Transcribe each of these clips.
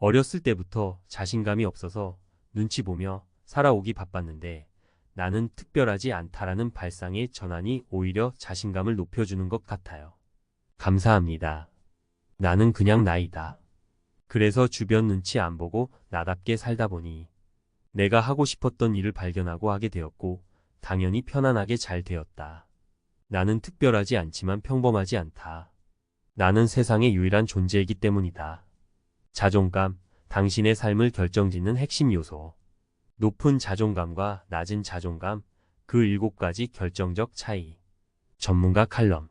어렸을 때부터 자신감이 없어서 눈치 보며 살아오기 바빴는데 나는 특별하지 않다라는 발상의 전환이 오히려 자신감을 높여주는 것 같아요. 감사합니다. 나는 그냥 나이다. 그래서 주변 눈치 안 보고 나답게 살다 보니 내가 하고 싶었던 일을 발견하고 하게 되었고 당연히 편안하게 잘 되었다. 나는 특별하지 않지만 평범하지 않다. 나는 세상의 유일한 존재이기 때문이다. 자존감, 당신의 삶을 결정짓는 핵심 요소. 높은 자존감과 낮은 자존감, 그 7가지 결정적 차이. 전문가 칼럼.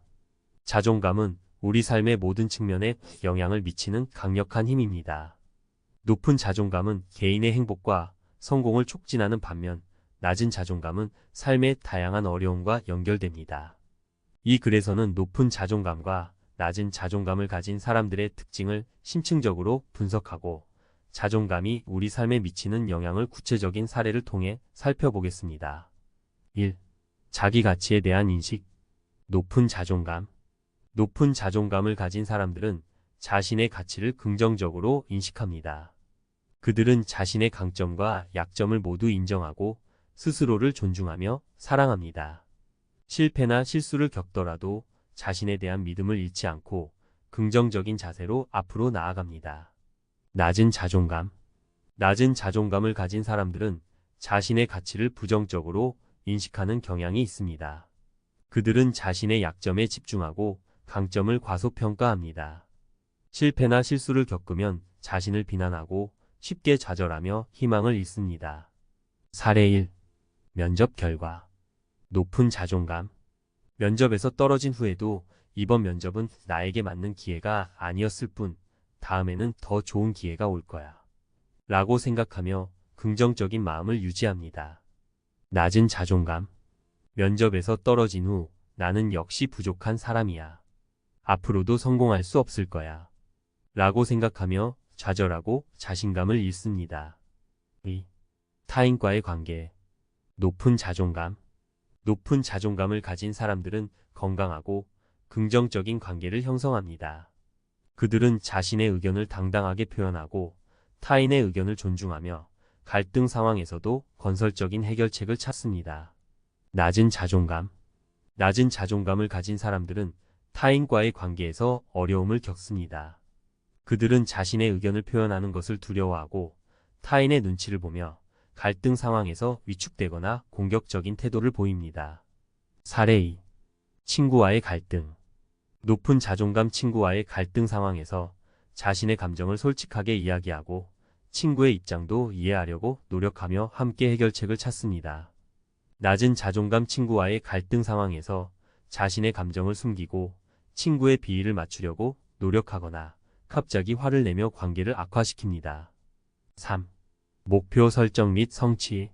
자존감은 우리 삶의 모든 측면에 영향을 미치는 강력한 힘입니다. 높은 자존감은 개인의 행복과 성공을 촉진하는 반면 낮은 자존감은 삶의 다양한 어려움과 연결됩니다. 이 글에서는 높은 자존감과 낮은 자존감을 가진 사람들의 특징을 심층적으로 분석하고 자존감이 우리 삶에 미치는 영향을 구체적인 사례를 통해 살펴보겠습니다. 1. 자기 가치에 대한 인식. 높은 자존감. 높은 자존감을 가진 사람들은 자신의 가치를 긍정적으로 인식합니다. 그들은 자신의 강점과 약점을 모두 인정하고 스스로를 존중하며 사랑합니다. 실패나 실수를 겪더라도 자신에 대한 믿음을 잃지 않고 긍정적인 자세로 앞으로 나아갑니다. 낮은 자존감. 낮은 자존감을 가진 사람들은 자신의 가치를 부정적으로 인식하는 경향이 있습니다. 그들은 자신의 약점에 집중하고 강점을 과소평가합니다. 실패나 실수를 겪으면 자신을 비난하고 쉽게 좌절하며 희망을 잃습니다. 사례 1. 면접 결과. 높은 자존감. 면접에서 떨어진 후에도 이번 면접은 나에게 맞는 기회가 아니었을 뿐 다음에는 더 좋은 기회가 올 거야 라고 생각하며 긍정적인 마음을 유지합니다. 낮은 자존감. 면접에서 떨어진 후 나는 역시 부족한 사람이야. 앞으로도 성공할 수 없을 거야 라고 생각하며 좌절하고 자신감을 잃습니다. 2. 타인과의 관계. 높은 자존감. 높은 자존감을 가진 사람들은 건강하고 긍정적인 관계를 형성합니다. 그들은 자신의 의견을 당당하게 표현하고 타인의 의견을 존중하며 갈등 상황에서도 건설적인 해결책을 찾습니다. 낮은 자존감. 낮은 자존감을 가진 사람들은 타인과의 관계에서 어려움을 겪습니다. 그들은 자신의 의견을 표현하는 것을 두려워하고 타인의 눈치를 보며 갈등 상황에서 위축되거나 공격적인 태도를 보입니다. 사례 2. 친구와의 갈등. 높은 자존감. 친구와의 갈등 상황에서 자신의 감정을 솔직하게 이야기하고 친구의 입장도 이해하려고 노력하며 함께 해결책을 찾습니다. 낮은 자존감. 친구와의 갈등 상황에서 자신의 감정을 숨기고 친구의 비위를 맞추려고 노력하거나 갑자기 화를 내며 관계를 악화시킵니다. 3. 목표 설정 및 성취.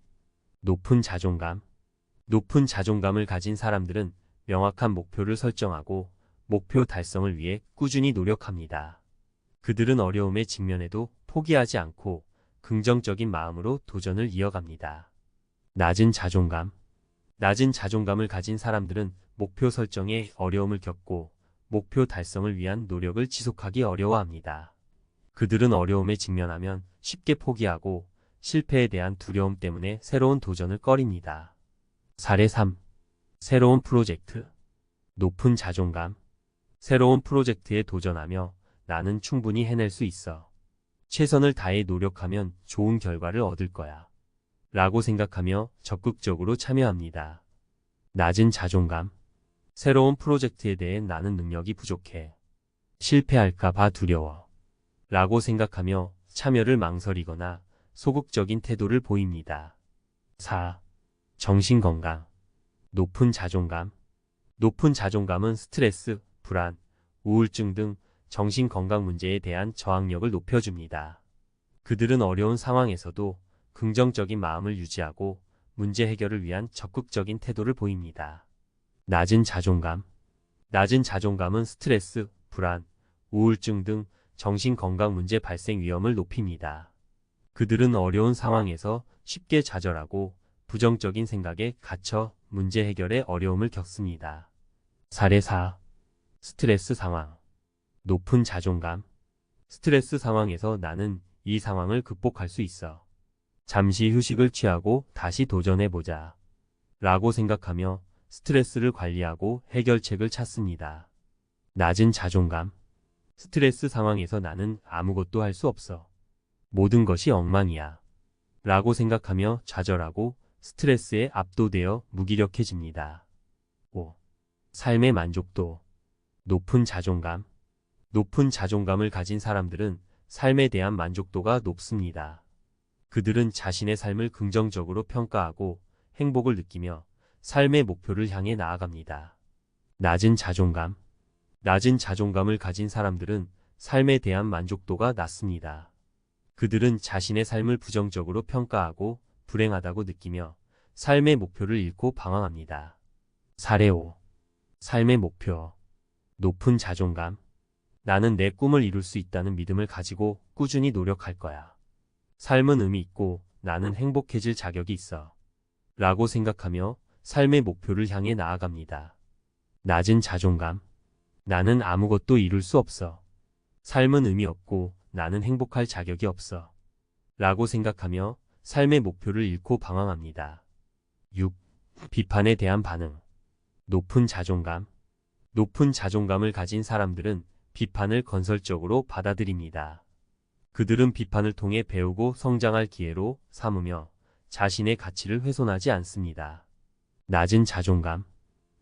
높은 자존감. 높은 자존감을 가진 사람들은 명확한 목표를 설정하고 목표 달성을 위해 꾸준히 노력합니다. 그들은 어려움에 직면해도 포기하지 않고 긍정적인 마음으로 도전을 이어갑니다. 낮은 자존감. 낮은 자존감을 가진 사람들은 목표 설정에 어려움을 겪고 목표 달성을 위한 노력을 지속하기 어려워합니다. 그들은 어려움에 직면하면 쉽게 포기하고 실패에 대한 두려움 때문에 새로운 도전을 꺼립니다. 사례 3. 새로운 프로젝트. 높은 자존감. 새로운 프로젝트에 도전하며 나는 충분히 해낼 수 있어. 최선을 다해 노력하면 좋은 결과를 얻을 거야 라고 생각하며 적극적으로 참여합니다. 낮은 자존감. 새로운 프로젝트에 대해 나는 능력이 부족해. 실패할까 봐 두려워 라고 생각하며 참여를 망설이거나 소극적인 태도를 보입니다. 4. 정신건강. 높은 자존감. 높은 자존감은 스트레스, 불안, 우울증 등 정신건강 문제에 대한 저항력을 높여줍니다. 그들은 어려운 상황에서도 긍정적인 마음을 유지하고 문제 해결을 위한 적극적인 태도를 보입니다. 낮은 자존감. 낮은 자존감은 스트레스, 불안, 우울증 등 정신건강 문제 발생 위험을 높입니다. 그들은 어려운 상황에서 쉽게 좌절하고 부정적인 생각에 갇혀 문제 해결에 어려움을 겪습니다. 사례 4. 스트레스 상황. 높은 자존감. 스트레스 상황에서 나는 이 상황을 극복할 수 있어. 잠시 휴식을 취하고 다시 도전해보자. 라고 생각하며 스트레스를 관리하고 해결책을 찾습니다. 낮은 자존감. 스트레스 상황에서 나는 아무것도 할 수 없어. 모든 것이 엉망이야. 라고 생각하며 좌절하고 스트레스에 압도되어 무기력해집니다. 5. 삶의 만족도. 높은 자존감. 높은 자존감을 가진 사람들은 삶에 대한 만족도가 높습니다. 그들은 자신의 삶을 긍정적으로 평가하고 행복을 느끼며 삶의 목표를 향해 나아갑니다. 낮은 자존감. 낮은 자존감을 가진 사람들은 삶에 대한 만족도가 낮습니다. 그들은 자신의 삶을 부정적으로 평가하고 불행하다고 느끼며 삶의 목표를 잃고 방황합니다. 사례 5. 삶의 목표. 높은 자존감. 나는 내 꿈을 이룰 수 있다는 믿음을 가지고 꾸준히 노력할 거야. 삶은 의미 있고 나는 행복해질 자격이 있어. 라고 생각하며 삶의 목표를 향해 나아갑니다. 낮은 자존감. 나는 아무것도 이룰 수 없어. 삶은 의미 없고 나는 행복할 자격이 없어. 라고 생각하며 삶의 목표를 잃고 방황합니다. 6. 비판에 대한 반응. 높은 자존감. 높은 자존감을 가진 사람들은 비판을 건설적으로 받아들입니다. 그들은 비판을 통해 배우고 성장할 기회로 삼으며 자신의 가치를 훼손하지 않습니다. 낮은 자존감.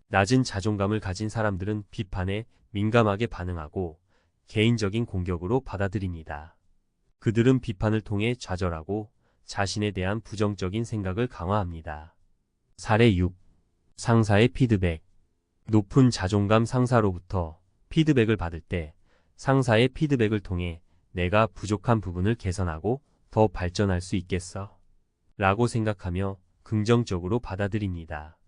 낮은 자존감을 가진 사람들은 비판에 민감하게 반응하고 개인적인 공격으로 받아들입니다. 그들은 비판을 통해 좌절하고 자신에 대한 부정적인 생각을 강화합니다. 사례 6. 상사의 피드백. 높은 자존감 상사로부터 피드백을 받을 때 상사의 피드백을 통해 내가 부족한 부분을 개선하고 더 발전할 수 있겠어? 라고 생각하며 긍정적으로 받아들입니다.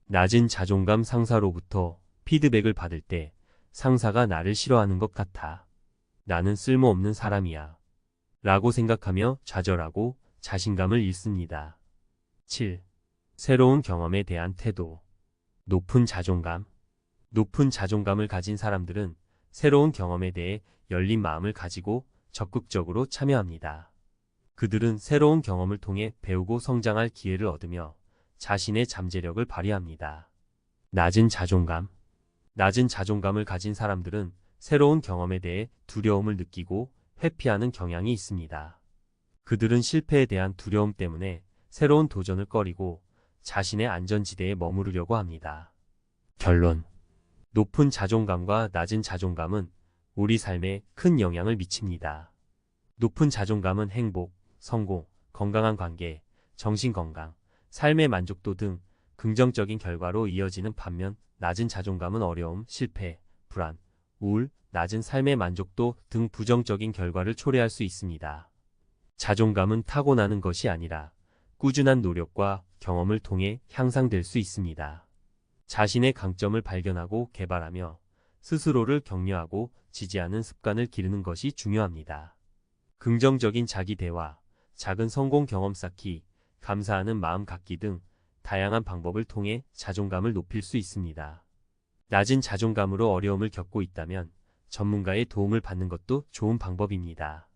낮은 자존감 상사로부터 피드백을 받을 때 상사가 나를 싫어하는 것 같아. 나는 쓸모없는 사람이야. 라고 생각하며 좌절하고 자신감을 잃습니다. 7. 새로운 경험에 대한 태도. 높은 자존감. 높은 자존감을 가진 사람들은 새로운 경험에 대해 열린 마음을 가지고 적극적으로 참여합니다. 그들은 새로운 경험을 통해 배우고 성장할 기회를 얻으며 자신의 잠재력을 발휘합니다. 낮은 자존감. 낮은 자존감을 가진 사람들은 새로운 경험에 대해 두려움을 느끼고 회피하는 경향이 있습니다. 그들은 실패에 대한 두려움 때문에 새로운 도전을 꺼리고 자신의 안전지대에 머무르려고 합니다. 결론. 높은 자존감과 낮은 자존감은 우리 삶에 큰 영향을 미칩니다. 높은 자존감은 행복, 성공, 건강한 관계, 정신건강, 삶의 만족도 등 긍정적인 결과로 이어지는 반면 낮은 자존감은 어려움, 실패, 불안, 우울, 낮은 삶의 만족도 등 부정적인 결과를 초래할 수 있습니다. 자존감은 타고나는 것이 아니라 꾸준한 노력과 경험을 통해 향상될 수 있습니다. 자신의 강점을 발견하고 개발하며 스스로를 격려하고 지지하는 습관을 기르는 것이 중요합니다. 긍정적인 자기 대화, 작은 성공 경험 쌓기, 감사하는 마음 갖기 등 다양한 방법을 통해 자존감을 높일 수 있습니다. 낮은 자존감으로 어려움을 겪고 있다면 전문가의 도움을 받는 것도 좋은 방법입니다.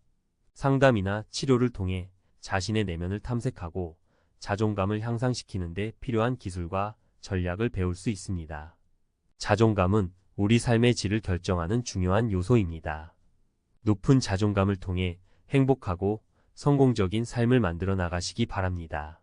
상담이나 치료를 통해 자신의 내면을 탐색하고 자존감을 향상시키는 데 필요한 기술과 전략을 배울 수 있습니다. 자존감은 우리 삶의 질을 결정하는 중요한 요소입니다. 높은 자존감을 통해 행복하고 성공적인 삶을 만들어 나가시기 바랍니다.